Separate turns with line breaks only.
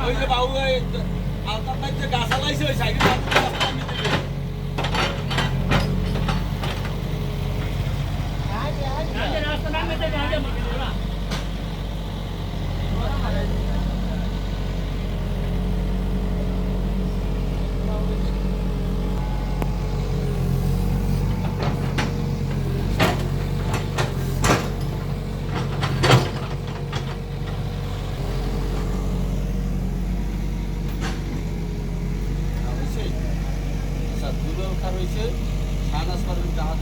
ওই যে বাবু আলতার নাই যে গাছ আলাইছে ওই সাইডে রাস্তা আমি দিবে রাস্তা নামে তো গাড়ি মারবে না রয়েছে শাহনাজ পারভীন জাহাজ